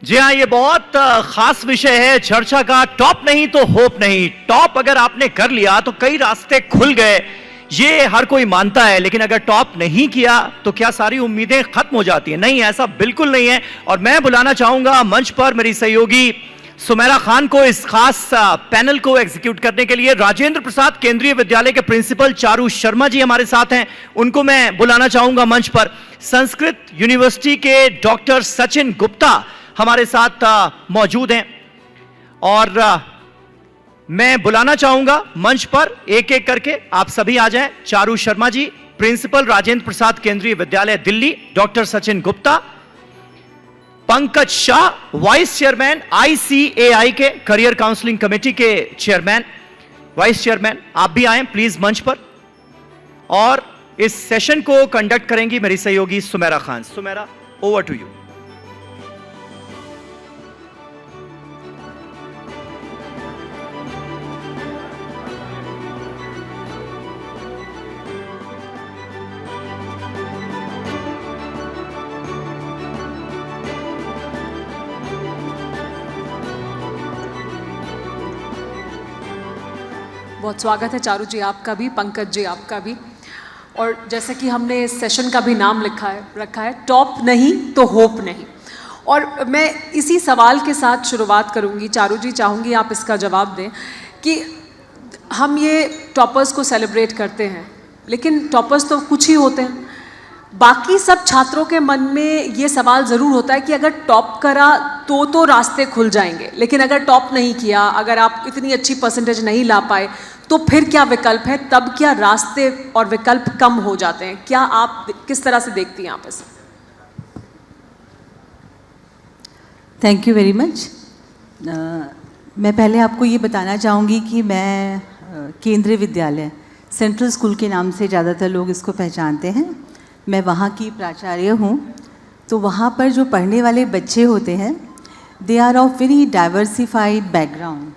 जी हाँ, ये बहुत खास विषय है चर्चा का। टॉप नहीं तो होप नहीं। टॉप अगर आपने कर लिया तो कई रास्ते खुल गए, ये हर कोई मानता है। लेकिन अगर टॉप नहीं किया तो क्या सारी उम्मीदें खत्म हो जाती हैं? नहीं, ऐसा बिल्कुल नहीं है। और मैं बुलाना चाहूंगा मंच पर मेरी सहयोगी सुमेरा खान को, इस खास पैनल को एग्जीक्यूट करने के लिए। राजेंद्र प्रसाद केंद्रीय विद्यालय के प्रिंसिपल चारू शर्मा जी हमारे साथ हैं, उनको मैं बुलाना चाहूंगा मंच पर। संस्कृत यूनिवर्सिटी के डॉक्टर सचिन गुप्ता हमारे साथ मौजूद हैं। और मैं बुलाना चाहूंगा मंच पर एक एक करके, आप सभी आ जाएं। चारू शर्मा जी, प्रिंसिपल राजेंद्र प्रसाद केंद्रीय विद्यालय Delhi. Doctor Sachin Gupta. Pankaj Shah, vice chairman ICAI के करियर काउंसलिंग कमेटी के चेयरमैन, वाइस चेयरमैन, आप भी आए प्लीज मंच पर। और इस सेशन को कंडक्ट करेंगी मेरी सहयोगी Sumera Khan. Sumera, over to you. बहुत स्वागत है चारू जी आपका भी, पंकज जी आपका भी। और जैसे कि हमने इस सेशन का भी नाम रखा है टॉप नहीं तो होप नहीं। और मैं इसी सवाल के साथ शुरुआत करूंगी। चारू जी, चाहूँगी आप इसका जवाब दें कि हम ये टॉपर्स को सेलिब्रेट करते हैं, लेकिन टॉपर्स तो कुछ ही होते हैं। बाकी सब छात्रों के मन में ये सवाल ज़रूर होता है कि अगर टॉप करा तो रास्ते खुल जाएंगे, लेकिन अगर टॉप नहीं किया, अगर आप इतनी अच्छी परसेंटेज नहीं ला पाए तो फिर क्या विकल्प है? तब क्या रास्ते और विकल्प कम हो जाते हैं? क्या आप किस तरह से देखती हैं आप इसे? Thank you very much. मैं पहले आपको ये बताना चाहूँगी कि मैं केंद्रीय विद्यालय सेंट्रल स्कूल के नाम से ज़्यादातर लोग इसको पहचानते हैं, मैं वहाँ की प्राचार्य हूँ। तो वहाँ पर जो पढ़ने वाले बच्चे होते हैं, they are of very diversified background,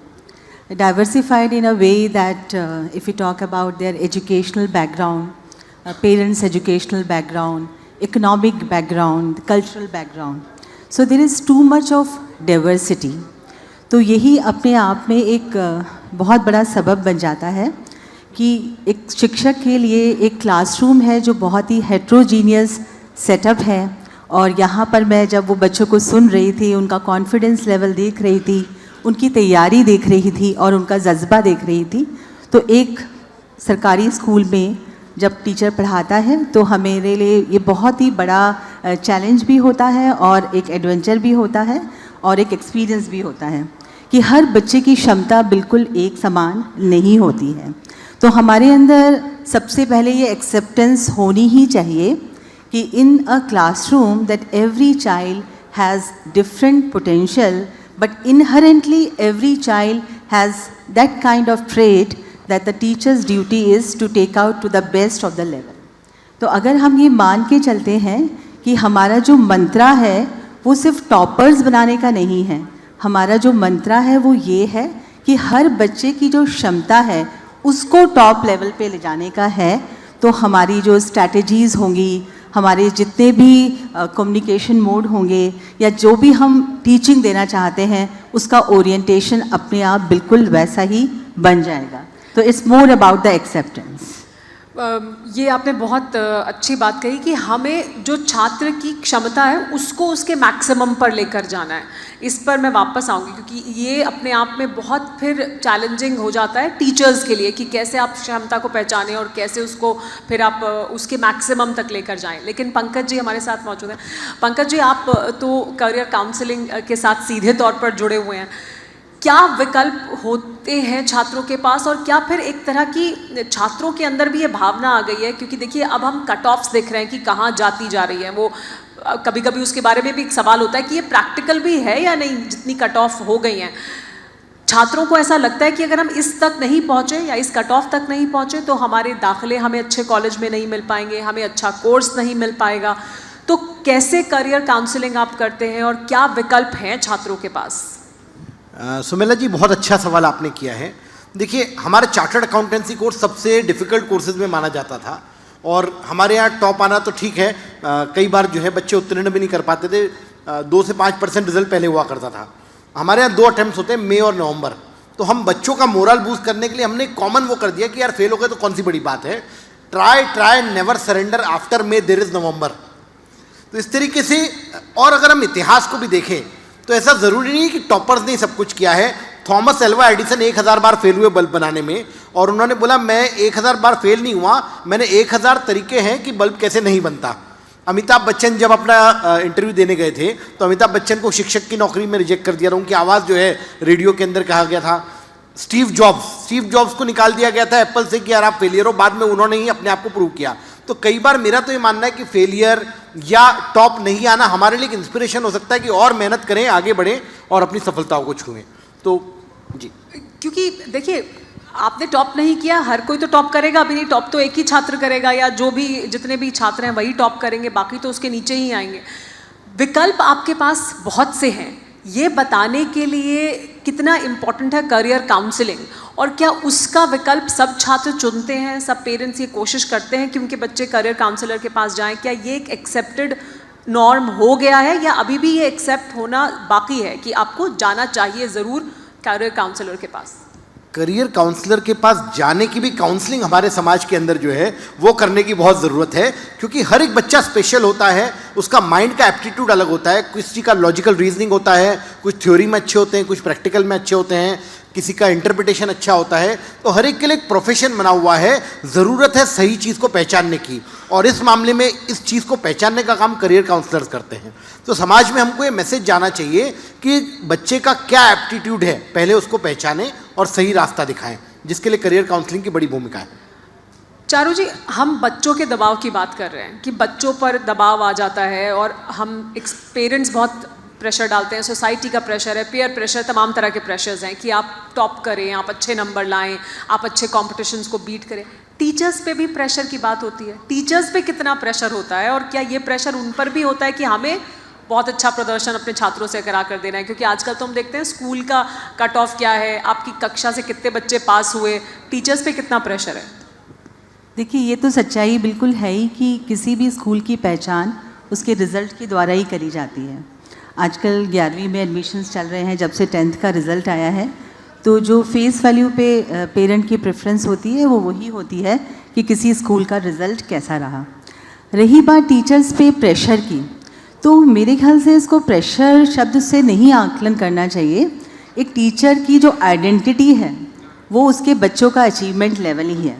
diversified in a way that if we talk about their educational background, parents' educational background, economic background, cultural background, so there is too much of diversity. तो यही अपने आप में एक बहुत बड़ा सबब बन जाता है कि एक शिक्षक के लिए एक क्लासरूम है जो बहुत ही हेट्रोजीनियस सेटअप है। और यहाँ पर मैं जब वो बच्चों को सुन रही थी, उनका कॉन्फिडेंस लेवल देख रही थी, उनकी तैयारी देख रही थी और उनका जज्बा देख रही थी, तो एक सरकारी स्कूल में जब टीचर पढ़ाता है तो हमारे लिए ये बहुत ही बड़ा चैलेंज भी होता है और एक एडवेंचर भी होता है और एक एक्सपीरियंस भी होता है कि हर बच्चे की क्षमता बिल्कुल एक समान नहीं होती है। तो हमारे अंदर सबसे पहले ये एक्सेप्टेंस होनी ही चाहिए कि in a classroom that every child has different potential, but inherently every child has that kind of trait that the teacher's duty is to take out to the best of the level. तो अगर हम ये मान के चलते हैं कि हमारा जो मंत्रा है वो सिर्फ टॉपर्स बनाने का नहीं है, हमारा जो मंत्रा है वो ये है कि हर बच्चे की जो क्षमता है उसको टॉप लेवल पे ले जाने का है, तो हमारी जो स्ट्रैटेजीज़ होंगी, हमारे जितने भी कम्युनिकेशन मोड होंगे या जो भी हम टीचिंग देना चाहते हैं उसका ओरिएंटेशन अपने आप बिल्कुल वैसा ही बन जाएगा। तो it's more about the acceptance. ये आपने बहुत अच्छी बात कही कि हमें जो छात्र की क्षमता है उसको उसके मैक्सिमम पर लेकर जाना है। इस पर मैं वापस आऊँगी क्योंकि ये अपने आप में बहुत फिर चैलेंजिंग हो जाता है टीचर्स के लिए कि कैसे आप क्षमता को पहचानें और कैसे उसको फिर आप उसके मैक्सिमम तक लेकर जाएं। लेकिन पंकज जी हमारे साथ मौजूद हैं। पंकज जी, आप तो करियर काउंसलिंग के साथ सीधे तौर पर जुड़े हुए हैं। क्या विकल्प होते हैं छात्रों के पास और क्या फिर एक तरह की छात्रों के अंदर भी ये भावना आ गई है? क्योंकि देखिए अब हम कट ऑफ्स देख रहे हैं कि कहाँ जाती जा रही है, वो कभी कभी उसके बारे में भी एक सवाल होता है कि ये प्रैक्टिकल भी है या नहीं, जितनी कट ऑफ हो गई हैं। छात्रों को ऐसा लगता है कि अगर हम इस तक नहीं पहुँचे या इस कट ऑफ तक नहीं पहुँचे तो हमारे दाखिले हमें अच्छे कॉलेज में नहीं मिल पाएंगे, हमें अच्छा कोर्स नहीं मिल पाएगा। तो कैसे करियर काउंसलिंग आप करते हैं और क्या विकल्प हैं छात्रों के पास? सुमेला जी, बहुत अच्छा सवाल आपने किया है। देखिए, हमारा चार्टर्ड अकाउंटेंसी कोर्स सबसे डिफ़िकल्ट कोर्सेज में माना जाता था और हमारे यहाँ टॉप आना तो ठीक है, कई बार जो है बच्चे उत्तीर्ण भी नहीं कर पाते थे। 2 से 5% रिजल्ट पहले हुआ करता था। हमारे यहाँ 2 अटेम्प्ट होते हैं, मई और नवंबर। तो हम बच्चों का मोरल बूस्ट करने के लिए हमने कॉमन वो कर दिया कि यार फेल हो गए तो कौन सी बड़ी बात है, try never surrender, after May there is November. तो इस तरीके से, और अगर हम इतिहास को भी देखें तो ऐसा ज़रूरी नहीं कि टॉपर्स ने सब कुछ किया है। थॉमस एल्वा एडिसन 1000 बार फेल हुए बल्ब बनाने में, और उन्होंने बोला मैं 1000 बार फेल नहीं हुआ, मैंने 1000 तरीके हैं कि बल्ब कैसे नहीं बनता। अमिताभ बच्चन जब अपना इंटरव्यू देने गए थे तो अमिताभ बच्चन को शिक्षक की नौकरी में रिजेक्ट कर दिया, उनकी आवाज़ जो है रेडियो के अंदर कहा गया था। स्टीव जॉब्स को निकाल दिया गया था एप्पल से कि यार आप फेलियर हो, बाद में उन्होंने ही अपने आप को प्रूव किया। तो कई बार मेरा तो ये मानना है कि फेलियर या टॉप नहीं आना हमारे लिए एक इंस्पिरेशन हो सकता है कि और मेहनत करें, आगे बढ़ें और अपनी सफलताओं को छुएं। तो जी, क्योंकि देखिए आपने टॉप नहीं किया, हर कोई तो टॉप करेगा भी नहीं, टॉप तो एक ही छात्र करेगा, या जो भी जितने भी छात्र हैं वही टॉप करेंगे, बाकी तो उसके नीचे ही आएंगे। विकल्प आपके पास बहुत से हैं, ये बताने के लिए कितना इम्पोर्टेंट है करियर काउंसलिंग, और क्या उसका विकल्प सब छात्र चुनते हैं, सब पेरेंट्स ये कोशिश करते हैं कि उनके बच्चे करियर काउंसलर के पास जाएं? क्या ये एक एक्सेप्टेड नॉर्म हो गया है, या अभी भी ये एक्सेप्ट होना बाकी है कि आपको जाना चाहिए ज़रूर करियर काउंसलर के पास? करियर काउंसलर के पास जाने की भी काउंसलिंग हमारे समाज के अंदर जो है वो करने की बहुत ज़रूरत है, क्योंकि हर एक बच्चा स्पेशल होता है, उसका माइंड का एप्टीट्यूड अलग होता है, किसी का लॉजिकल रीजनिंग होता है, कुछ थ्योरी में अच्छे होते हैं, कुछ प्रैक्टिकल में अच्छे होते हैं, किसी का इंटरप्रिटेशन अच्छा होता है। तो हर एक के लिए एक प्रोफेशन बना हुआ है, ज़रूरत है सही चीज़ को पहचानने की, और इस मामले में इस चीज़ को पहचानने का काम करियर काउंसलर्स करते हैं। तो समाज में हमको ये मैसेज जाना चाहिए कि बच्चे का क्या एप्टीट्यूड है, पहले उसको पहचानें और सही रास्ता दिखाएं, जिसके लिए करियर काउंसलिंग की बड़ी भूमिका है। चारू जी, हम बच्चों के दबाव की बात कर रहे हैं कि बच्चों पर दबाव आ जाता है, और हम पेरेंट्स बहुत प्रेशर डालते हैं, सोसाइटी का प्रेशर है, पीयर प्रेशर, तमाम तरह के प्रेशर्स हैं कि आप टॉप करें, आप अच्छे नंबर लाएं, आप अच्छे कॉम्पिटिशन्स को बीट करें। टीचर्स पे भी प्रेशर की बात होती है, टीचर्स पे कितना प्रेशर होता है, और क्या ये प्रेशर उन पर भी होता है कि हमें बहुत अच्छा प्रदर्शन अपने छात्रों से करा कर देना है? क्योंकि आजकल तो हम देखते हैं स्कूल का कट ऑफ क्या है, आपकी कक्षा से कितने बच्चे पास हुए, टीचर्स पे कितना प्रेशर है? देखिए, ये तो सच्चाई बिल्कुल है ही कि किसी भी स्कूल की पहचान उसके रिज़ल्ट के द्वारा ही करी जाती है। आजकल 11वीं में एडमिशन्स चल रहे हैं, जब से 10th का रिज़ल्ट आया है, तो जो फेस वैल्यू पे पेरेंट की प्रेफरेंस होती है वो वही होती है कि किसी स्कूल का रिज़ल्ट कैसा रहा। रही बात टीचर्स पे प्रेशर की, तो मेरे ख्याल से इसको प्रेशर शब्द से नहीं आकलन करना चाहिए। एक टीचर की जो आइडेंटिटी है वो उसके बच्चों का अचीवमेंट लेवल ही है,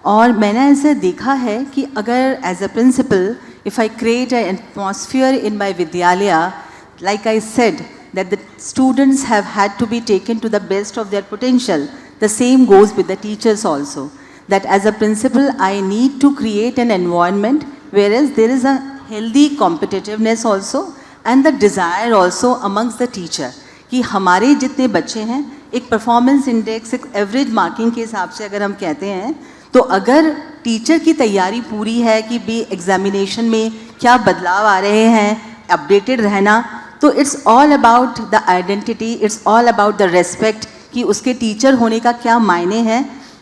और मैंने ऐसे देखा है कि अगर as a principal if I create an atmosphere in my विद्यालय, like I said, that the students have had to be taken to the best of their potential. The same goes with the teachers also. That as a principal, I need to create an environment whereas there is a healthy competitiveness also and the desire also amongst the teacher. कि हमारे जितने बच्चे हैं, एक performance index, एक average marking के हिसाब से अगर हम कहते हैं, तो अगर टीचर की तैयारी पूरी है कि भी एग्जामिनेशन में क्या बदलाव आ रहे हैं, अपडेटेड रहना, तो it's all about the identity, it's all about the respect कि उसके टीचर होने का क्या मायने हैं।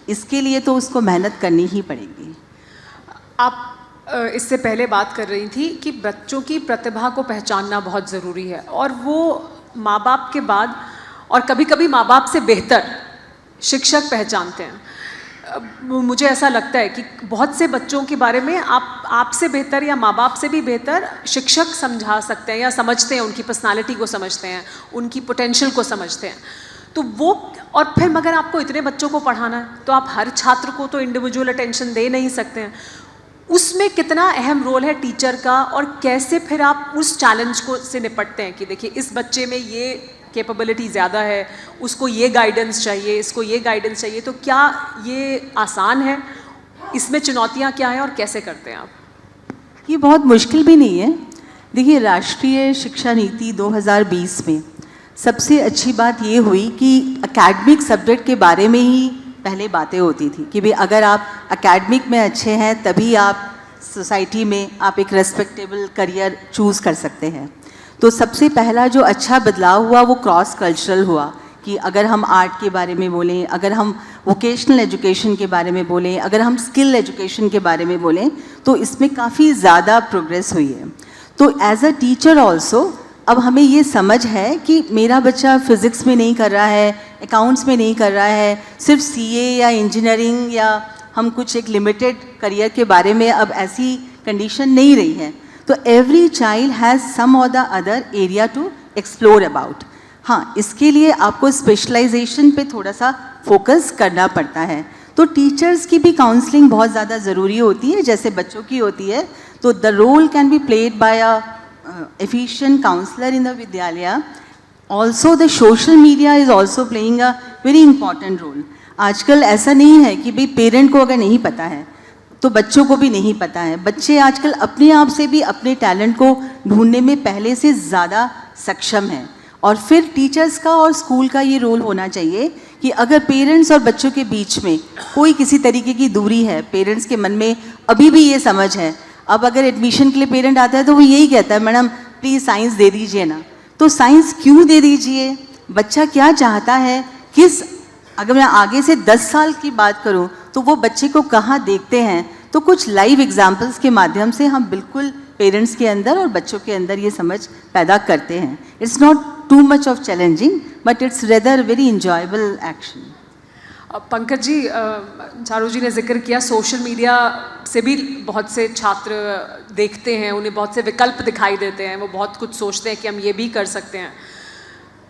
इसके लिए तो उसको मेहनत करनी ही पड़ेगी। आप इससे पहले बात कर रही थी कि बच्चों की प्रतिभा को पहचानना बहुत ज़रूरी है, और वो माँ बाप के बाद और कभी कभी माँ बाप से बेहतर शिक्षक पहचानते हैं। मुझे ऐसा लगता है कि बहुत से बच्चों के बारे में आपसे बेहतर या माँ बाप से भी बेहतर शिक्षक समझा सकते हैं या समझते हैं, उनकी पर्सनालिटी को समझते हैं, उनकी पोटेंशियल को समझते हैं। तो वो, और फिर मगर आपको इतने बच्चों को पढ़ाना है तो आप हर छात्र को तो इंडिविजुअल अटेंशन दे नहीं सकते हैं। उसमें कितना अहम रोल है टीचर का, और कैसे फिर आप उस चैलेंज को से निपटते हैं कि देखिए इस बच्चे में ये कैपेबिलिटी ज़्यादा है, उसको ये गाइडेंस चाहिए, इसको ये गाइडेंस चाहिए, तो क्या ये आसान है? इसमें चुनौतियाँ क्या हैं और कैसे करते हैं आप? ये बहुत मुश्किल भी नहीं है। देखिए, राष्ट्रीय शिक्षा नीति 2020 में सबसे अच्छी बात ये हुई कि एकेडमिक सब्जेक्ट के बारे में ही पहले बातें होती थी कि भाई अगर आप एकेडमिक में अच्छे हैं तभी आप सोसाइटी में आप एक रेस्पेक्टेबल करियर चूज़ कर सकते हैं। तो सबसे पहला जो अच्छा बदलाव हुआ वो क्रॉस कल्चरल हुआ कि अगर हम आर्ट के बारे में बोलें, अगर हम वोकेशनल एजुकेशन के बारे में बोलें, अगर हम स्किल एजुकेशन के बारे में बोलें, तो इसमें काफ़ी ज़्यादा प्रोग्रेस हुई है। तो एज अ टीचर ऑल्सो अब हमें ये समझ है कि मेरा बच्चा फिज़िक्स में नहीं कर रहा है, अकाउंट्स में नहीं कर रहा है, सिर्फ सीए या इंजीनियरिंग या हम कुछ एक लिमिटेड करियर के बारे में अब ऐसी कंडीशन नहीं रही है. तो एवरी चाइल्ड हैज़ सम और the other area to explore about. हाँ, इसके लिए आपको स्पेशलाइजेशन पे थोड़ा सा फोकस करना पड़ता है. तो टीचर्स की भी काउंसलिंग बहुत ज़्यादा ज़रूरी होती है, जैसे बच्चों की होती है. तो the role can be played by a efficient counselor in the vidyalaya. Also the social media is also playing a very important role. आजकल ऐसा नहीं है कि भाई पेरेंट को अगर नहीं पता है तो बच्चों को भी नहीं पता है. बच्चे आजकल अपने आप से भी अपने टैलेंट को ढूंढने में पहले से ज़्यादा सक्षम हैं. और फिर टीचर्स का और स्कूल का ये रोल होना चाहिए कि अगर पेरेंट्स और बच्चों के बीच में कोई किसी तरीके की दूरी है, पेरेंट्स के मन में अभी भी ये समझ है. अब अगर एडमिशन के लिए पेरेंट आता है तो वो यही कहता है, मैडम प्लीज़ साइंस दे दीजिए ना. तो साइंस क्यों दे दीजिए, बच्चा क्या चाहता है, किस, अगर मैं आगे से 10 साल की बात करूं तो वो बच्चे को कहाँ देखते हैं. तो कुछ लाइव एग्जाम्पल्स के माध्यम से हम बिल्कुल पेरेंट्स के अंदर और बच्चों के अंदर ये समझ पैदा करते हैं. It's not too much of challenging but it's rather very enjoyable action. Pankaj ji, Charu ji ने जिक्र किया सोशल मीडिया से भी बहुत से छात्र देखते हैं, उन्हें बहुत से विकल्प दिखाई देते हैं, वो बहुत कुछ सोचते हैं कि हम ये भी कर सकते हैं,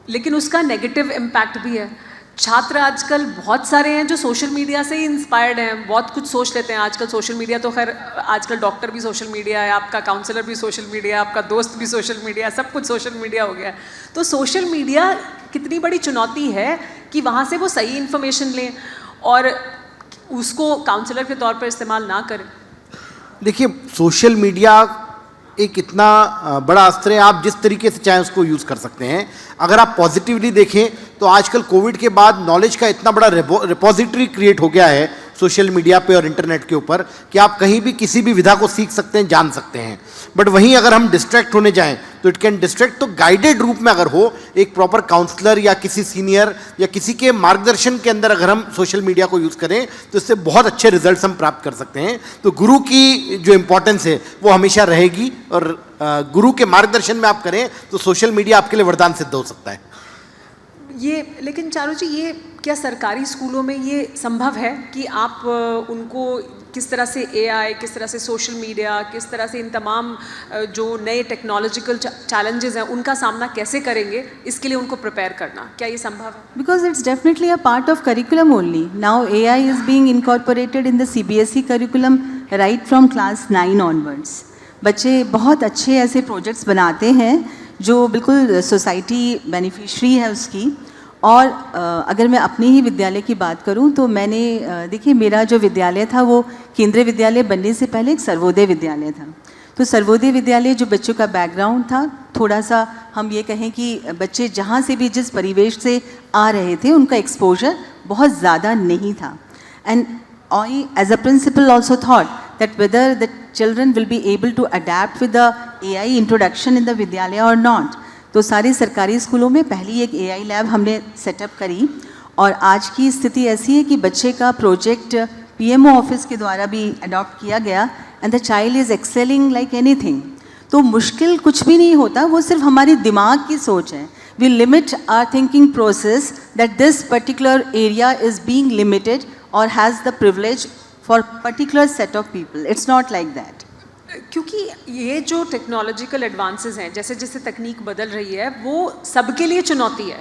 लेकिन उसका नेगेटिव इम्पैक्ट भी है. छात्र आजकल बहुत सारे हैं जो सोशल मीडिया से ही इंस्पायर्ड हैं, बहुत कुछ सोच लेते हैं. आजकल सोशल मीडिया तो खैर आजकल डॉक्टर भी सोशल मीडिया है, आपका काउंसलर भी सोशल मीडिया है, आपका दोस्त भी सोशल मीडिया है, सब कुछ सोशल मीडिया हो गया है. तो सोशल मीडिया कितनी बड़ी चुनौती है कि वहाँ से वो सही इन्फॉर्मेशन लें और उसको काउंसलर के तौर पर इस्तेमाल ना करें. देखिए, सोशल मीडिया एक इतना बड़ा अस्त्र है, आप जिस तरीके से चाहें उसको यूज़ कर सकते हैं. अगर आप पॉजिटिवली देखें तो आजकल कोविड के बाद नॉलेज का इतना बड़ा रिपोजिटरी क्रिएट हो गया है सोशल मीडिया पे और इंटरनेट के ऊपर कि आप कहीं भी किसी भी विधा को सीख सकते हैं, जान सकते हैं. बट वहीं अगर हम डिस्ट्रैक्ट होने जाएं तो इट कैन डिस्ट्रैक्ट. तो गाइडेड रूप में अगर हो, एक प्रॉपर काउंसलर या किसी सीनियर या किसी के मार्गदर्शन के अंदर अगर हम सोशल मीडिया को यूज़ करें तो इससे बहुत अच्छे रिजल्ट्स हम प्राप्त कर सकते हैं. तो गुरु की जो इम्पोर्टेंस है वो हमेशा रहेगी और गुरु के मार्गदर्शन में आप करें तो सोशल मीडिया आपके लिए वरदान सिद्ध हो सकता है. ये लेकिन चारू जी, ये क्या सरकारी स्कूलों में ये संभव है कि आप उनको किस तरह से एआई, किस तरह से सोशल मीडिया, किस तरह से इन तमाम जो नए टेक्नोलॉजिकल चैलेंजेस हैं उनका सामना कैसे करेंगे, इसके लिए उनको प्रिपेयर करना, क्या ये संभव है? Because it's definitely a part of curriculum only. Now AI is being incorporated in the CBSE curriculum right from class 9 onwards. बच्चे बहुत अच्छे ऐसे प्रोजेक्ट्स बनाते हैं जो बिल्कुल सोसाइटी बेनिफिशरी है उसकी. और अगर मैं अपने ही विद्यालय की बात करूं तो मैंने देखिए, मेरा जो विद्यालय था वो केंद्रीय विद्यालय बनने से पहले एक सर्वोदय विद्यालय था. तो सर्वोदय विद्यालय जो बच्चों का बैकग्राउंड था, थोड़ा सा हम ये कहें कि बच्चे जहाँ से भी जिस परिवेश से आ रहे थे उनका एक्सपोजर बहुत ज़्यादा नहीं था. And I as a principal also thought that whether the children will be able to adapt with the AI introduction in the vidyalaya or not. तो सारे सरकारी स्कूलों में पहली एक AI लैब हमने सेटअप करी और आज की स्थिति ऐसी है कि बच्चे का प्रोजेक्ट PMO ऑफिस के द्वारा भी अडॉप्ट किया गया and the child is excelling like anything. तो मुश्किल कुछ भी नहीं होता, वो सिर्फ हमारी दिमाग की सोच है. We limit our thinking process that this particular area is being limited or has the privilege for particular set of people. It's not like that. क्योंकि ये जो टेक्नोलॉजिकल एडवांसेस हैं, जैसे जैसे तकनीक बदल रही है, वो सबके लिए चुनौती है.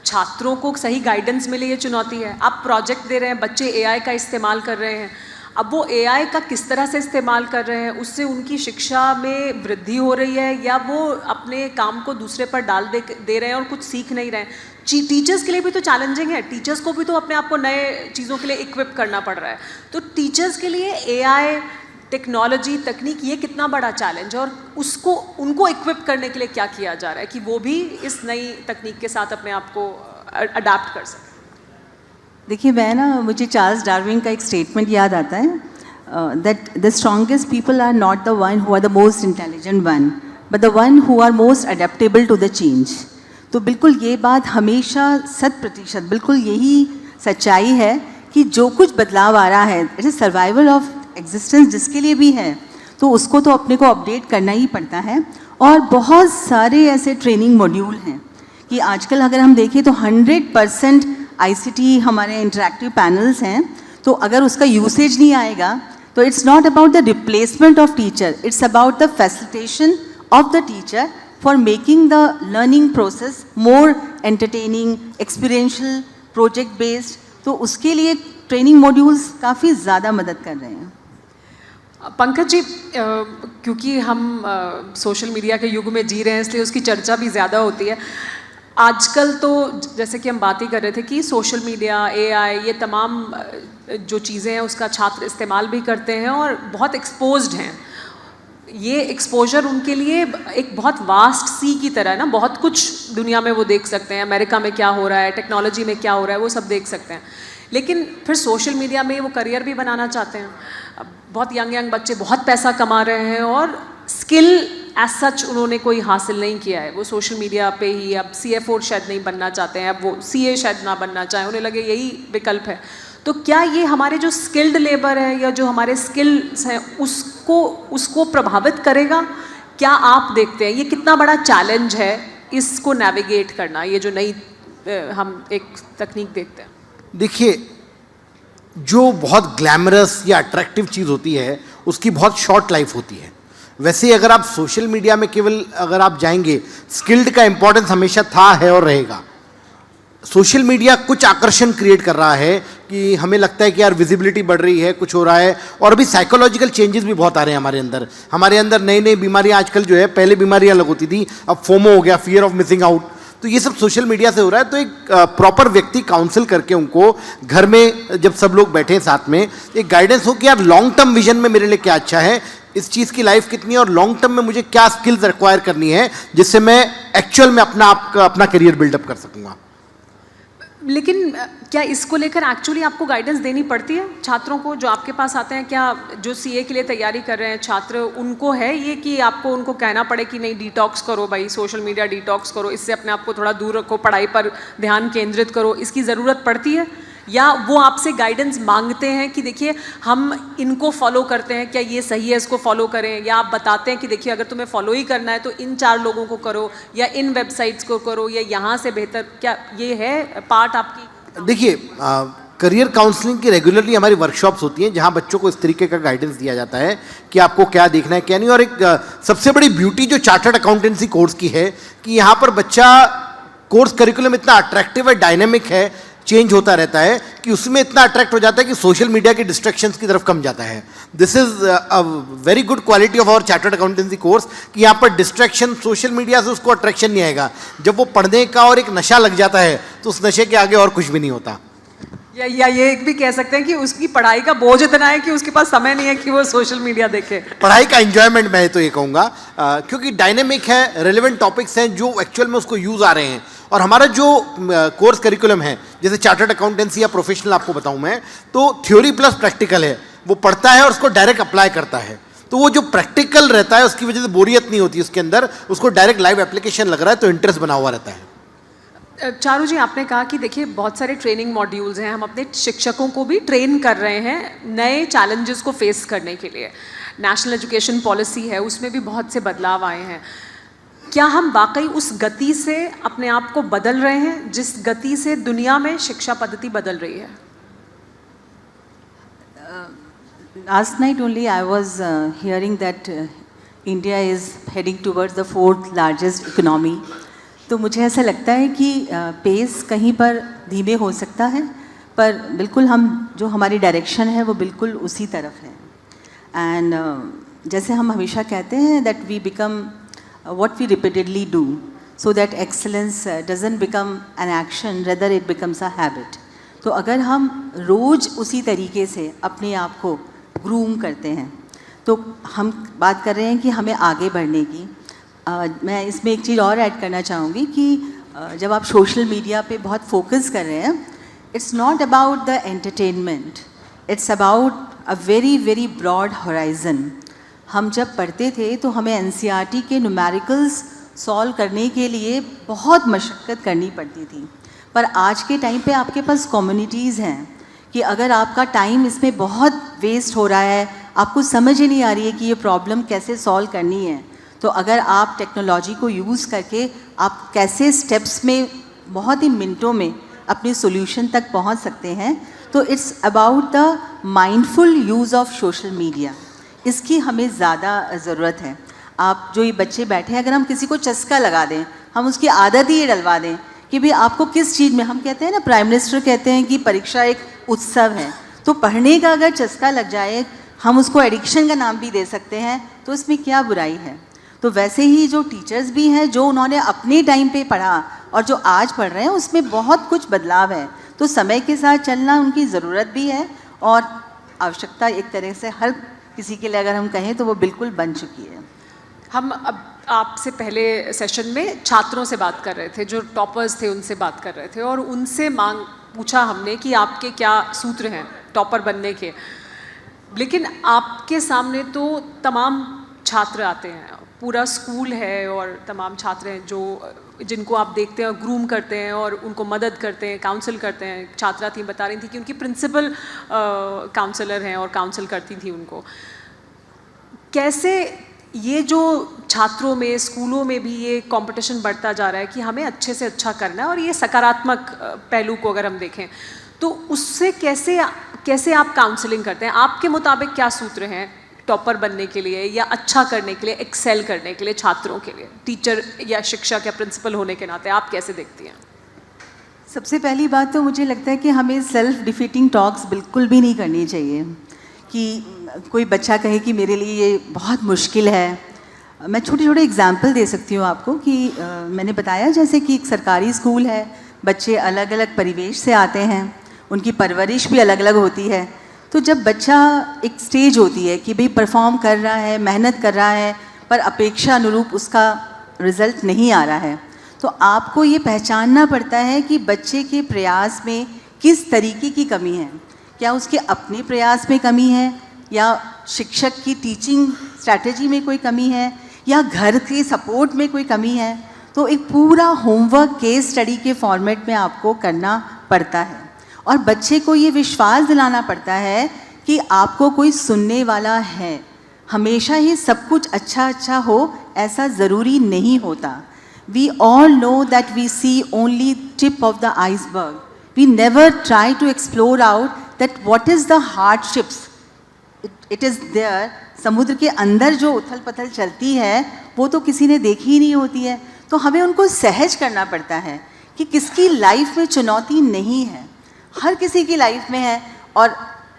छात्रों को सही गाइडेंस मिले, ये चुनौती है. आप प्रोजेक्ट दे रहे हैं, बच्चे एआई का इस्तेमाल कर रहे हैं, अब वो एआई का किस तरह से इस्तेमाल कर रहे हैं, उससे उनकी शिक्षा में वृद्धि हो रही है या वो अपने काम को दूसरे पर डाल दे रहे हैं और कुछ सीख नहीं रहे हैं. टीचर्स के लिए भी तो चैलेंजिंग है. टीचर्स को भी तो अपने आप को नए चीज़ों के लिए इक्विप करना पड़ रहा है. तो टीचर्स के लिए एआई, टेक्नोलॉजी, तकनीक, ये कितना बड़ा चैलेंज है और उसको उनको इक्विप करने के लिए क्या किया जा रहा है कि वो भी इस नई तकनीक के साथ अपने आप को अडाप्ट कर सकें? देखिए, मुझे चार्ल्स डार्विन का एक स्टेटमेंट याद आता है that the strongest people are not the one who are the most intelligent one but the one who are most adaptable to the change. तो बिल्कुल ये बात हमेशा 100% बिल्कुल यही सच्चाई है कि जो कुछ बदलाव आ रहा है, it is survival of existence जिसके लिए भी है, तो उसको तो अपने को अपडेट करना ही पड़ता है. और बहुत सारे ऐसे ट्रेनिंग मॉड्यूल हैं कि आजकल अगर हम देखें तो 100% ICT हमारे इंटरेक्टिव पैनल्स हैं, तो अगर उसका यूसेज नहीं आएगा तो it's not about the replacement of teacher, it's about the facilitation of the teacher for making the learning process more entertaining, experiential, project based. तो उसके लिए ट्रेनिंग मॉड्यूल्स काफ़ी ज़्यादा मदद कर रहे हैं। पंकज जी, क्योंकि हम सोशल मीडिया के युग में जी रहे हैं इसलिए उसकी चर्चा भी ज़्यादा होती है। आजकल तो जैसे कि हम बात ही कर रहे थे कि सोशल मीडिया, AI, ये तमाम जो चीज़ें हैं उसका छात्र इस्तेमाल भी करते हैं और बहुत एक्सपोज्ड हैं। ये एक्सपोजर उनके लिए एक बहुत वास्ट सी की तरह है ना, बहुत कुछ दुनिया में वो देख सकते हैं, अमेरिका में क्या हो रहा है, टेक्नोलॉजी में क्या हो रहा है, वो सब देख सकते हैं। लेकिन फिर सोशल मीडिया में वो करियर भी बनाना चाहते हैं। बहुत यंग बच्चे बहुत पैसा कमा रहे हैं और स्किल एज सच उन्होंने कोई हासिल नहीं किया है। वो सोशल मीडिया पे ही अब CFO शायद नहीं बनना चाहते हैं, अब वो CA शायद ना बनना चाहें, उन्हें लगे यही विकल्प है। तो क्या ये हमारे जो स्किल्ड लेबर है या जो हमारे स्किल्स हैं उसको प्रभावित करेगा? क्या आप देखते हैं ये कितना बड़ा चैलेंज है इसको नेविगेट करना, ये जो नई हम एक तकनीक देखते हैं? देखिए, जो बहुत ग्लैमरस या अट्रैक्टिव चीज़ होती है उसकी बहुत शॉर्ट लाइफ होती है। वैसे अगर आप सोशल मीडिया में केवल अगर आप जाएंगे, स्किल्ड का इंपॉर्टेंस हमेशा था, है और रहेगा। सोशल मीडिया कुछ आकर्षण क्रिएट कर रहा है कि हमें लगता है कि यार विजिबिलिटी बढ़ रही है, कुछ हो रहा है, और अभी साइकोलॉजिकल चेंजेस भी बहुत आ रहे हैं हमारे अंदर नई नई बीमारियां आजकल जो है, पहले बीमारियां अलग होती थी, अब फोमो हो गया, फियर ऑफ मिसिंग आउट। तो ये सब सोशल मीडिया से हो रहा है। तो एक प्रॉपर व्यक्ति काउंसिल करके उनको घर में जब सब लोग बैठे साथ में एक गाइडेंस हो कि यार लॉन्ग टर्म विजन में मेरे लिए क्या अच्छा है, इस चीज़ की लाइफ कितनी है और लॉन्ग टर्म में मुझे क्या स्किल्स रिक्वायर करनी है जिससे मैं एक्चुअल में अपना करियर बिल्डअप कर सकूंगा। लेकिन क्या इसको लेकर एक्चुअली आपको गाइडेंस देनी पड़ती है छात्रों को जो आपके पास आते हैं? क्या जो CA के लिए तैयारी कर रहे हैं छात्र, उनको है ये कि आपको उनको कहना पड़े कि नहीं डिटॉक्स करो भाई, सोशल मीडिया डिटॉक्स करो, इससे अपने आप को थोड़ा दूर रखो, पढ़ाई पर ध्यान केंद्रित करो, इसकी ज़रूरत पड़ती है? या वो आपसे गाइडेंस मांगते हैं कि देखिए हम इनको फॉलो करते हैं, क्या ये सही है, इसको फॉलो करें? या आप बताते हैं कि देखिए अगर तुम्हें फॉलो ही करना है तो इन 4 लोगों को करो या इन वेबसाइट्स को करो या यहाँ से बेहतर, क्या ये है पार्ट आपकी? देखिए, करियर काउंसलिंग की रेगुलरली हमारी वर्कशॉप्स होती हैं जहाँ बच्चों को इस तरीके का गाइडेंस दिया जाता है कि आपको क्या देखना है क्या नहीं। और एक सबसे बड़ी ब्यूटी जो चार्टर्ड अकाउंटेंसी कोर्स की है कि यहाँ पर बच्चा कोर्स करिकुलम इतना अट्रैक्टिव है, डायनेमिक है, चेंज होता रहता है कि उसमें इतना अट्रैक्ट हो जाता है कि सोशल मीडिया के डिस्ट्रैक्शंस की तरफ कम जाता है। This is a very good quality of our chartered accountancy course कि यहाँ पर डिस्ट्रैक्शन सोशल मीडिया से उसको अट्रैक्शन नहीं आएगा। जब वो पढ़ने का और एक नशा लग जाता है तो उस नशे के आगे और कुछ भी नहीं होता। या ये एक भी कह सकते हैं कि उसकी पढ़ाई का बोझ इतना है कि उसके पास समय नहीं है कि वो सोशल मीडिया देखे। पढ़ाई का एंजॉयमेंट मैं तो ये कहूँगा, क्योंकि डायनेमिक है, रेलेवेंट टॉपिक्स हैं जो एक्चुअल में उसको यूज़ आ रहे हैं। और हमारा जो कोर्स करिकुलम है, जैसे चार्टर्ड अकाउंटेंसी या प्रोफेशनल आपको बताऊं मैं, तो थ्योरी प्लस प्रैक्टिकल है। वो पढ़ता है और उसको डायरेक्ट अप्लाई करता है, तो वो जो प्रैक्टिकल रहता है उसकी वजह से बोरियत नहीं होती उसके अंदर, उसको डायरेक्ट लाइव एप्लीकेशन लग रहा है तो इंटरेस्ट बना हुआ रहता है। चारू जी, आपने कहा कि देखिए बहुत सारे ट्रेनिंग मॉड्यूल्स हैं, हम अपने शिक्षकों को भी ट्रेन कर रहे हैं नए चैलेंजेस को फेस करने के लिए। नेशनल एजुकेशन पॉलिसी है, उसमें भी बहुत से बदलाव आए हैं। क्या हम वाकई उस गति से अपने आप को बदल रहे हैं जिस गति से दुनिया में शिक्षा पद्धति बदल रही है? Last night only I was hearing that India is heading towards the 4th largest economy. तो मुझे ऐसा लगता है कि पेस कहीं पर धीमे हो सकता है, पर बिल्कुल हम जो हमारी डायरेक्शन है वो बिल्कुल उसी तरफ है। एंड जैसे हम हमेशा कहते हैं that we become what we repeatedly do so that excellence doesn't become an action, rather it becomes a habit. तो अगर हम रोज़ उसी तरीके से अपने आप को ग्रूम करते हैं तो हम बात कर रहे हैं कि हमें आगे बढ़ने की। मैं इसमें एक चीज़ और ऐड करना चाहूँगी कि जब आप सोशल मीडिया पे बहुत फोकस कर रहे हैं, it's not about the entertainment, it's about a very very broad horizon. हम जब पढ़ते थे तो हमें NCERT के न्यूमेरिकल्स सॉल्व करने के लिए बहुत मशक्क़त करनी पड़ती थी, पर आज के टाइम पे आपके पास कम्युनिटीज़ हैं कि अगर आपका टाइम इसमें बहुत वेस्ट हो रहा है, आपको समझ ही नहीं आ रही है कि ये प्रॉब्लम कैसे सॉल्व करनी है, तो अगर आप टेक्नोलॉजी को यूज़ करके आप कैसे स्टेप्स में बहुत ही मिनटों में अपने सॉल्यूशन तक पहुंच सकते हैं, तो it's about the mindful use of social media. इसकी हमें ज़्यादा ज़रूरत है। आप जो ये बच्चे बैठे हैं, अगर हम किसी को चस्का लगा दें, हम उसकी आदत ही ये डलवा दें कि भाई आपको किस चीज़ में, हम कहते हैं ना, प्राइम मिनिस्टर कहते हैं कि परीक्षा एक उत्सव है, तो पढ़ने का अगर चस्का लग जाए, हम उसको एडिक्शन का नाम भी दे सकते हैं, तो इसमें क्या बुराई है। तो वैसे ही जो टीचर्स भी हैं, जो उन्होंने अपने टाइम पे पढ़ा और जो आज पढ़ रहे हैं, उसमें बहुत कुछ बदलाव है। तो समय के साथ चलना उनकी ज़रूरत भी है और आवश्यकता एक तरह से हर किसी के लिए अगर हम कहें तो वो बिल्कुल बन चुकी है। हम अब आपसे पहले सेशन में छात्रों से बात कर रहे थे, जो टॉपर्स थे उनसे बात कर रहे थे, और उनसे पूछा हमने कि आपके क्या सूत्र हैं टॉपर बनने के। लेकिन आपके सामने तो तमाम छात्र आते हैं, पूरा स्कूल है और तमाम छात्र हैं जो जिनको आप देखते हैं और ग्रूम करते हैं और उनको मदद करते हैं, काउंसिल करते हैं। छात्रा थी, बता रही थी कि उनकी प्रिंसिपल काउंसलर हैं और काउंसिल करती थी उनको। कैसे ये जो छात्रों में, स्कूलों में भी ये कंपटीशन बढ़ता जा रहा है कि हमें अच्छे से अच्छा करना है, और ये सकारात्मक पहलू को अगर हम देखें तो उससे कैसे आप काउंसलिंग करते हैं? आपके मुताबिक क्या सूत्र हैं टॉपर बनने के लिए या अच्छा करने के लिए, एक्सेल करने के लिए छात्रों के लिए? टीचर या शिक्षक या प्रिंसिपल होने के नाते आप कैसे देखती हैं? सबसे पहली बात तो मुझे लगता है कि हमें सेल्फ डिफीटिंग टॉक्स बिल्कुल भी नहीं करनी चाहिए कि कोई बच्चा कहे कि मेरे लिए ये बहुत मुश्किल है। मैं छोटे छोटे एग्जाम्पल दे सकती हूँ आपको कि मैंने बताया जैसे कि एक सरकारी स्कूल है, बच्चे अलग अलग परिवेश से आते हैं, उनकी परवरिश भी अलग अलग होती है। तो जब बच्चा एक स्टेज होती है कि भाई परफॉर्म कर रहा है, मेहनत कर रहा है, पर अपेक्षा अनुरूप उसका रिज़ल्ट नहीं आ रहा है, तो आपको ये पहचानना पड़ता है कि बच्चे के प्रयास में किस तरीके की कमी है। क्या उसके अपने प्रयास में कमी है, या शिक्षक की टीचिंग स्ट्रैटेजी में कोई कमी है, या घर के सपोर्ट में कोई कमी है। तो एक पूरा होमवर्क केस स्टडी के फॉर्मेट में आपको करना पड़ता है और बच्चे को ये विश्वास दिलाना पड़ता है कि आपको कोई सुनने वाला है। हमेशा ही सब कुछ अच्छा अच्छा हो ऐसा ज़रूरी नहीं होता। We all know that we see only tip of the iceberg. We never try to explore out that what is the hardships. It is there. समुद्र के अंदर जो उथल पथल चलती है वो तो किसी ने देखी ही नहीं होती है। तो हमें उनको सहज करना पड़ता है कि किसकी लाइफ में चुनौती नहीं है, हर किसी की लाइफ में है, और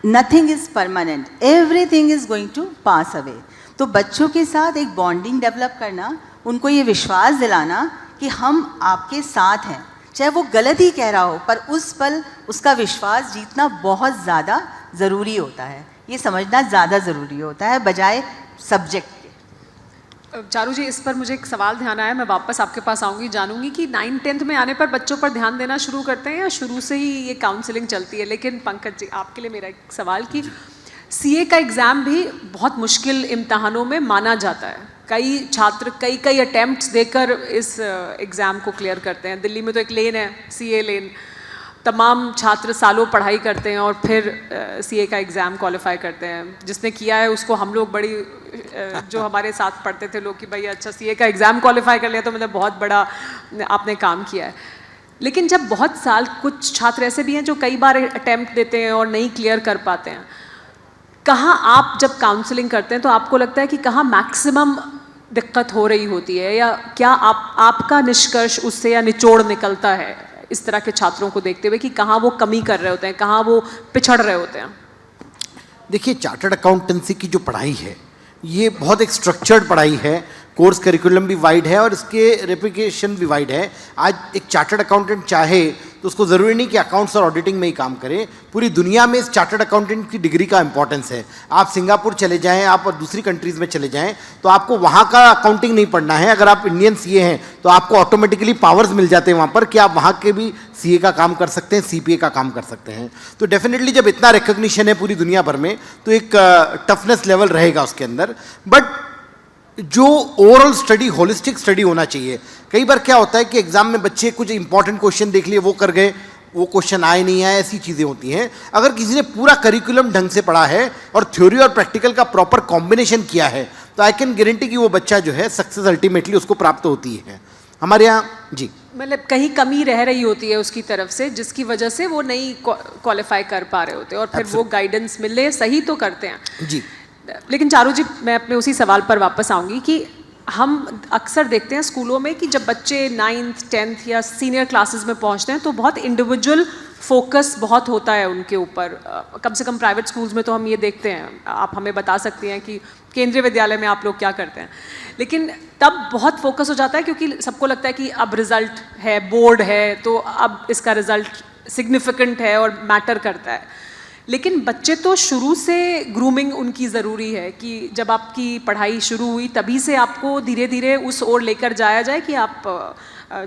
nothing is permanent, everything is going to pass away. तो बच्चों के साथ एक बॉन्डिंग डेवलप करना, उनको ये विश्वास दिलाना कि हम आपके साथ हैं, चाहे वो गलत ही कह रहा हो, पर उस पल उसका विश्वास जीतना बहुत ज़्यादा ज़रूरी होता है। ये समझना ज़्यादा ज़रूरी होता है बजाय सब्जेक्ट के। चारू जी, इस पर मुझे एक सवाल ध्यान आया, मैं वापस आपके पास आऊँगी, जानूंगी कि 9th-10th में आने पर बच्चों पर ध्यान देना शुरू करते हैं या शुरू से ही ये काउंसलिंग चलती है। लेकिन पंकज जी, आपके लिए मेरा एक सवाल कि सीए का एग्ज़ाम भी बहुत मुश्किल इम्तहानों में माना जाता है। कई छात्र कई अटैम्प्ट्स देकर इस एग्ज़ाम को क्लियर करते हैं। दिल्ली में तो एक लेन है, सीए लेन, तमाम छात्र सालों पढ़ाई करते हैं और फिर सीए का एग्ज़ाम क्वालिफाई करते हैं। जिसने किया है उसको हम लोग बड़ी जो हमारे साथ पढ़ते थे लोग कि भाई अच्छा सीए का एग्ज़ाम क्वालिफाई कर लिया तो मतलब बहुत बड़ा आपने काम किया है। लेकिन जब बहुत साल, कुछ छात्र ऐसे भी हैं जो कई बार अटैम्प्ट देते हैं और नहीं क्लियर कर पाते हैं, कहाँ आप जब काउंसलिंग करते हैं तो आपको लगता है कि कहाँ मैक्सिमम दिक्कत हो रही होती है, या क्या आपका निष्कर्ष उससे या निचोड़ निकलता है इस तरह के छात्रों को देखते हुए कि कहाँ वो कमी कर रहे होते हैं, कहाँ वो पिछड़ रहे होते हैं? देखिए, चार्टर्ड अकाउंटेंसी की जो पढ़ाई है ये बहुत एक स्ट्रक्चर्ड पढ़ाई है, कोर्स करिकुलम भी वाइड है और इसके रेप्लिकेशन भी वाइड है। आज एक चार्टर्ड अकाउंटेंट चाहे तो उसको ज़रूरी नहीं कि अकाउंट्स और ऑडिटिंग में ही काम करे। पूरी दुनिया में इस चार्टर्ड अकाउंटेंट की डिग्री का इंपॉर्टेंस है। आप सिंगापुर चले जाएं, आप और दूसरी कंट्रीज़ में चले जाएं, तो आपको वहाँ का अकाउंटिंग नहीं पढ़ना है। अगर आप इंडियन सीए हैं तो आपको ऑटोमेटिकली पावर्स मिल जाते हैं वहाँ पर कि आप वहाँ के भी सीए का काम कर सकते हैं, सीपीए का काम कर सकते हैं। तो डेफिनेटली जब इतना रिकग्निशन है पूरी दुनिया भर में तो एक टफनेस लेवल रहेगा उसके अंदर। बट जो ओवरऑल स्टडी, होलिस्टिक स्टडी होना चाहिए। कई बार क्या होता है कि एग्जाम में बच्चे कुछ इंपॉर्टेंट क्वेश्चन देख लिए, वो कर गए, वो क्वेश्चन आए नहीं आए, ऐसी चीज़ें होती हैं। अगर किसी ने पूरा करिकुलम ढंग से पढ़ा है और थ्योरी और प्रैक्टिकल का प्रॉपर कॉम्बिनेशन किया है तो आई कैन गारंटी कि वो बच्चा जो है सक्सेस अल्टीमेटली उसको प्राप्त होती है हमारे यहाँ जी। मतलब कहीं कमी रह रही होती है उसकी तरफ से, जिसकी वजह से वो नहीं क्वालिफाई कर पा रहे होते, और फिर वो गाइडेंस मिले सही तो करते हैं जी। लेकिन चारू जी, मैं अपने उसी सवाल पर वापस आऊँगी कि हम अक्सर देखते हैं स्कूलों में कि जब बच्चे 9th 10th या सीनियर क्लासेस में पहुंचते हैं तो बहुत इंडिविजुअल फोकस बहुत होता है उनके ऊपर। कम से कम प्राइवेट स्कूल्स में तो हम ये देखते हैं, आप हमें बता सकती हैं कि केंद्रीय विद्यालय में आप लोग क्या करते हैं, लेकिन तब बहुत फोकस हो जाता है क्योंकि सबको लगता है कि अब रिज़ल्ट है, बोर्ड है, तो अब इसका रिज़ल्ट सिग्निफिकेंट है और मैटर करता है। लेकिन बच्चे तो शुरू से ग्रूमिंग उनकी ज़रूरी है कि जब आपकी पढ़ाई शुरू हुई तभी से आपको धीरे धीरे उस ओर लेकर जाया जाए कि आप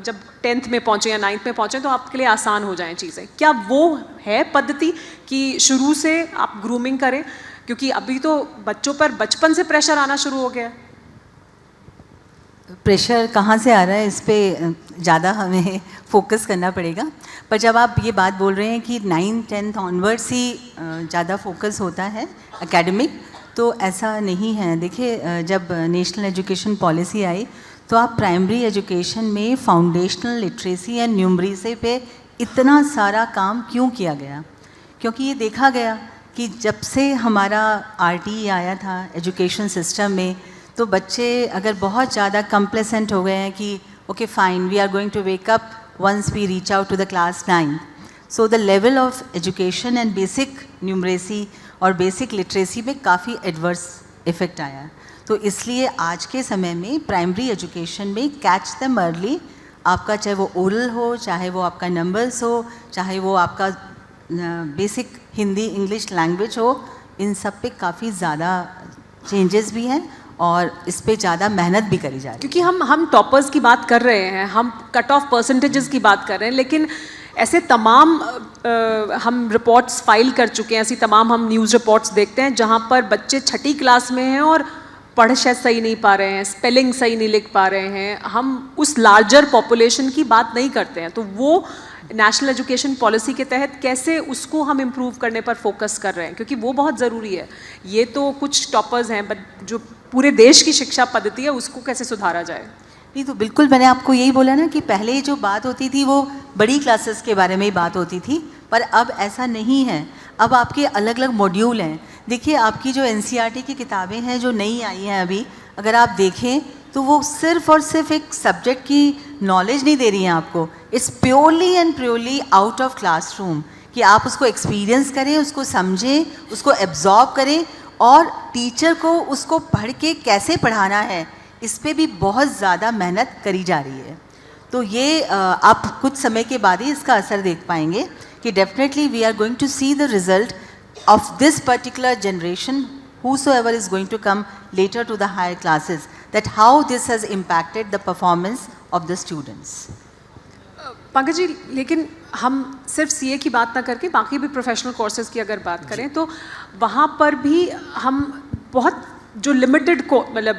जब 10th में पहुँचे या 9th में पहुँचे तो आपके लिए आसान हो जाएं चीज़ें। क्या वो है पद्धति कि शुरू से आप ग्रूमिंग करें, क्योंकि अभी तो बच्चों पर बचपन से प्रेशर आना शुरू हो गया है। प्रेशर कहाँ से आ रहा है इस पर ज़्यादा हमें फोकस करना पड़ेगा, पर जब आप ये बात बोल रहे हैं कि 9th 10th ऑनवर्ड्स ही ज़्यादा फोकस होता है एकेडमिक, तो ऐसा नहीं है। देखिए, जब नेशनल एजुकेशन पॉलिसी आई तो आप प्राइमरी एजुकेशन में फाउंडेशनल लिटरेसी एंड न्यूमरेसी पे इतना सारा काम क्यों किया गया? क्योंकि ये देखा गया कि जब से हमारा RTE आया था एजुकेशन सिस्टम में, तो बच्चे अगर बहुत ज़्यादा कंप्लेसेंट हो गए हैं कि okay fine, we are going to wake up once we reach out to the class 9, so the level of education and basic numeracy और बेसिक लिटरेसी में काफ़ी एडवर्स इफ़ेक्ट आया। तो इसलिए आज के समय में प्राइमरी एजुकेशन में कैच देम अर्ली, आपका चाहे वो ओरल हो, चाहे वो आपका नंबर्स हो, चाहे वो आपका बेसिक हिंदी इंग्लिश लैंग्वेज हो, इन सब पे काफ़ी ज़्यादा चेंजेस भी हैं और इस पे ज़्यादा मेहनत भी करी जा रही है। क्योंकि हम टॉपर्स की बात कर रहे हैं, हम कट ऑफ परसेंटेजेस की बात कर रहे हैं, लेकिन ऐसे तमाम हम रिपोर्ट्स फाइल कर चुके हैं, ऐसी तमाम हम न्यूज़ रिपोर्ट्स देखते हैं जहाँ पर बच्चे 6ठी क्लास में हैं और पढ़ शायद सही नहीं पा रहे हैं, स्पेलिंग सही नहीं लिख पा रहे हैं। हम उस लार्जर पॉपुलेशन की बात नहीं करते हैं, तो वो नेशनल एजुकेशन पॉलिसी के तहत कैसे उसको हम इम्प्रूव करने पर फोकस कर रहे हैं, क्योंकि वो बहुत ज़रूरी है। ये तो कुछ टॉपर्स हैं, बट जो पूरे देश की शिक्षा पद्धति है उसको कैसे सुधारा जाए? नहीं, तो बिल्कुल मैंने आपको यही बोला ना कि पहले जो बात होती थी वो बड़ी क्लासेस के बारे में ही बात होती थी, पर अब ऐसा नहीं है। अब आपके अलग अलग मॉड्यूल हैं। देखिए, आपकी जो NCERT की किताबें हैं जो नई आई हैं अभी, अगर आप देखें तो वो सिर्फ और सिर्फ एक सब्जेक्ट की नॉलेज नहीं दे रही हैं आपको। It's purely and purely out of classroom, कि आप उसको एक्सपीरियंस करें, उसको समझें, उसको एब्जॉर्ब करें और टीचर को उसको पढ़ के कैसे पढ़ाना है, इस पे भी बहुत ज़्यादा मेहनत करी जा रही है। तो ये आप कुछ समय के बाद ही इसका असर देख पाएंगे कि definitely we are going to see the result of this particular generation, whosoever is going to come later to the higher classes, that how this has impacted the performance of the students. Pankaj ji, लेकिन हम सिर्फ CA की बात ना करके बाकी भी professional courses की अगर बात करें तो वहाँ पर भी हम बहुत जो लिमिटेड को मतलब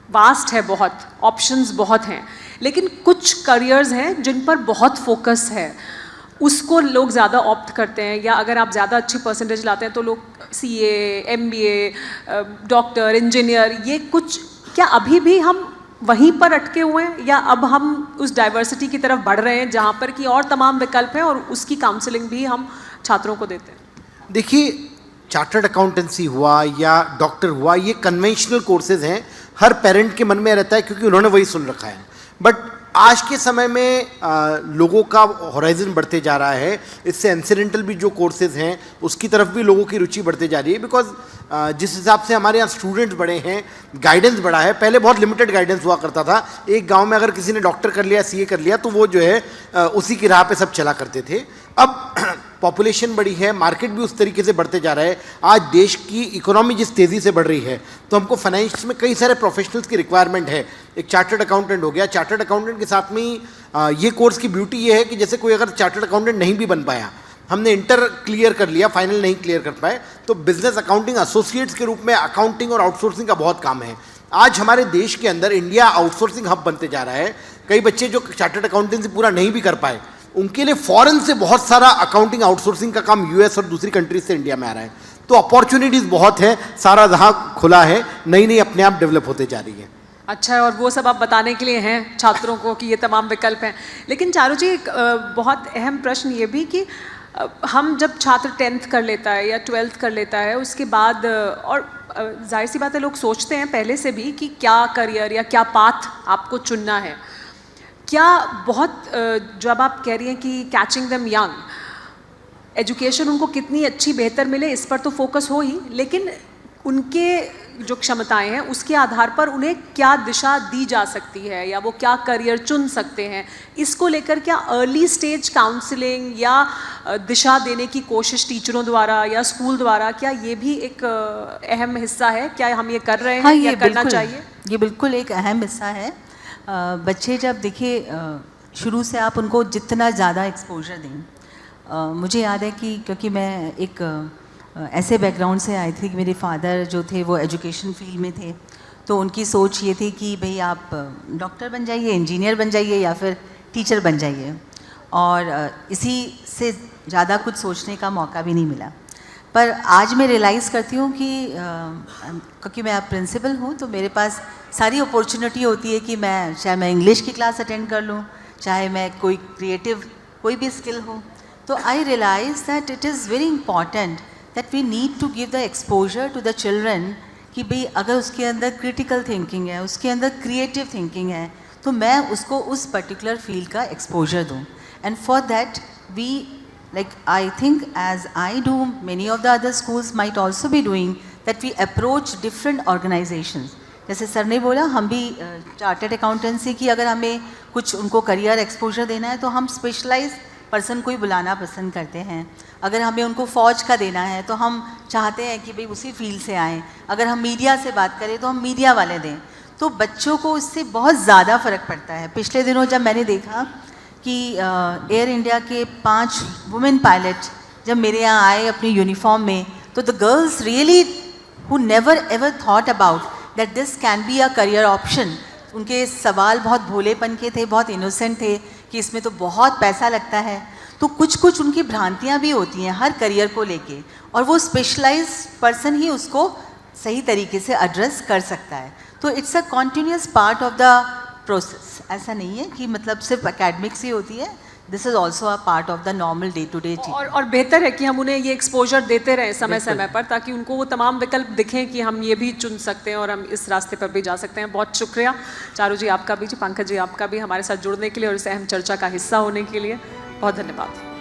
वास्ट है, बहुत ऑप्शंस बहुत हैं, लेकिन कुछ करियर्स हैं जिन पर बहुत फोकस है, उसको लोग ज़्यादा ऑप्ट करते हैं। या अगर आप ज़्यादा अच्छी परसेंटेज लाते हैं तो लोग CA, MBA, डॉक्टर, इंजीनियर, ये कुछ क्या अभी भी हम वहीं पर अटके हुए हैं, या अब हम उस डाइवर्सिटी की तरफ बढ़ रहे हैं जहाँ पर कि और तमाम विकल्प हैं और उसकी काउंसलिंग भी हम छात्रों को देते हैं? देखिए, चार्टर्ड अकाउंटेंसी हुआ या डॉक्टर हुआ, ये कन्वेंशनल कोर्सेज हैं, हर पेरेंट के मन में रहता है क्योंकि उन्होंने वही सुन रखा है। बट आज के समय में लोगों का हॉराइजन बढ़ते जा रहा है, इससे इंसिडेंटल भी जो कोर्सेज हैं उसकी तरफ भी लोगों की रुचि बढ़ते जा रही है। बिकॉज जिस हिसाब से हमारे यहाँ स्टूडेंट्स बढ़े हैं, गाइडेंस बढ़ा है। पहले बहुत लिमिटेड गाइडेंस हुआ करता था, एक गांव में अगर किसी ने डॉक्टर कर लिया, CA कर लिया, तो वो जो है उसी की राह पे सब चला करते थे। अब पॉपुलेशन बढ़ी है, मार्केट भी उस तरीके से बढ़ते जा रहा है। आज देश की इकोनॉमी जिस तेज़ी से बढ़ रही है, तो हमको फाइनेंस में कई सारे प्रोफेशनल्स की रिक्वायरमेंट है। एक चार्टर्ड अकाउंटेंट हो गया, चार्टर्ड अकाउंटेंट के साथ में ये कोर्स की ब्यूटी ये है कि जैसे कोई अगर चार्टर्ड अकाउंटेंट नहीं भी बन पाया, हमने इंटर क्लियर कर लिया, फाइनल नहीं क्लियर कर पाए, तो बिजनेस अकाउंटिंग एसोसिएट्स के रूप में अकाउंटिंग और आउटसोर्सिंग का बहुत काम है। आज हमारे देश के अंदर इंडिया आउटसोर्सिंग हब बनते जा रहा है। कई बच्चे जो चार्टर्ड अकाउंटेंसी पूरा नहीं भी कर पाए, उनके लिए फॉरेन से बहुत सारा अकाउंटिंग आउटसोर्सिंग का काम US और दूसरी कंट्रीज से इंडिया में आ रहा है। तो अपॉर्चुनिटीज़ बहुत है, सारा जहाँ खुला है, नई नई अपने आप डेवलप होते जा रही है। अच्छा है, और वो सब आप बताने के लिए हैं छात्रों को कि ये तमाम विकल्प हैं। लेकिन चारू जी, एक बहुत अहम प्रश्न ये भी कि हम जब छात्र 10th कर लेता है या 12th कर लेता है, उसके बाद और जाहिर सी बात है लोग सोचते हैं पहले से भी कि क्या करियर या क्या पाथ आपको चुनना है। क्या बहुत जब आप कह रही हैं कि कैचिंग देम यंग, एजुकेशन उनको कितनी अच्छी बेहतर मिले इस पर तो फोकस हो ही, लेकिन उनके जो क्षमताएं हैं उसके आधार पर उन्हें क्या दिशा दी जा सकती है या वो क्या करियर चुन सकते हैं, इसको लेकर क्या अर्ली स्टेज काउंसलिंग या दिशा देने की कोशिश टीचरों द्वारा या स्कूल द्वारा, क्या ये भी एक अहम हिस्सा है? क्या हम ये कर रहे हैं? हाँ, या ये करना चाहिए? ये बिल्कुल एक अहम हिस्सा है। बच्चे जब देखिए शुरू से आप उनको जितना ज़्यादा एक्सपोजर दें, मुझे याद है कि क्योंकि मैं एक ऐसे बैकग्राउंड से आई थी कि मेरे फादर जो थे वो एजुकेशन फील्ड में थे, तो उनकी सोच ये थी कि भाई आप डॉक्टर बन जाइए, इंजीनियर बन जाइए या फिर टीचर बन जाइए, और इसी से ज़्यादा कुछ सोचने का मौका भी नहीं मिला। पर आज मैं रियलाइज़ करती हूँ कि क्योंकि मैं अब प्रिंसिपल हूँ तो मेरे पास सारी अपॉर्चुनिटी होती है कि मैं चाहे मैं इंग्लिश की क्लास अटेंड कर लूँ, चाहे मैं कोई क्रिएटिव कोई भी स्किल हो। तो I realise that it is very important that we need to give the exposure to the children कि भाई अगर उसके अंदर क्रिटिकल थिंकिंग है, उसके अंदर क्रिएटिव थिंकिंग है, तो मैं उसको उस पर्टिकुलर फील्ड का एक्सपोजर दूँ। And for that we like I think as I do, many of the other schools might also be doing that we approach different organizations. जैसे सर ने बोला, हम भी चार्टर्ड अकाउंटेंसी की अगर हमें कुछ उनको करियर एक्सपोजर देना है तो हम स्पेशलाइज्ड पर्सन को ही बुलाना पसंद करते हैं। अगर हमें उनको फ़ौज का देना है तो हम चाहते हैं कि भाई उसी फील्ड से आएँ। अगर हम मीडिया से बात करें तो हम मीडिया वाले दें। तो बच्चों को इससे बहुत ज़्यादा फ़र्क पड़ता है। पिछले दिनों जब मैंने देखा कि एयर इंडिया के 5 वुमेन पायलट जब मेरे यहाँ आए अपनी यूनिफॉर्म में, तो the girls really who never ever thought about that this can be a career option, उनके सवाल बहुत भोलेपन के थे, बहुत इनोसेंट थे कि इसमें तो बहुत पैसा लगता है। तो कुछ कुछ उनकी भ्रांतियाँ भी होती हैं हर करियर को लेके, और वो स्पेशलाइज्ड पर्सन ही उसको सही तरीके से एड्रेस कर सकता है। तो it's a continuous part of the process. ऐसा नहीं है कि मतलब सिर्फ एकेडमिक्स ही होती है, this is also a part of the normal day to day. और बेहतर है कि हम उन्हें ये एक्सपोजर देते रहें समय समय पर, ताकि उनको वो तमाम विकल्प दिखें कि हम ये भी चुन सकते हैं और हम इस रास्ते पर भी जा सकते हैं। बहुत शुक्रिया चारू जी आपका भी, जी पंकज जी आपका भी हमारे साथ जुड़ने के लिए और इस अहम चर्चा का हिस्सा होने के लिए बहुत धन्यवाद।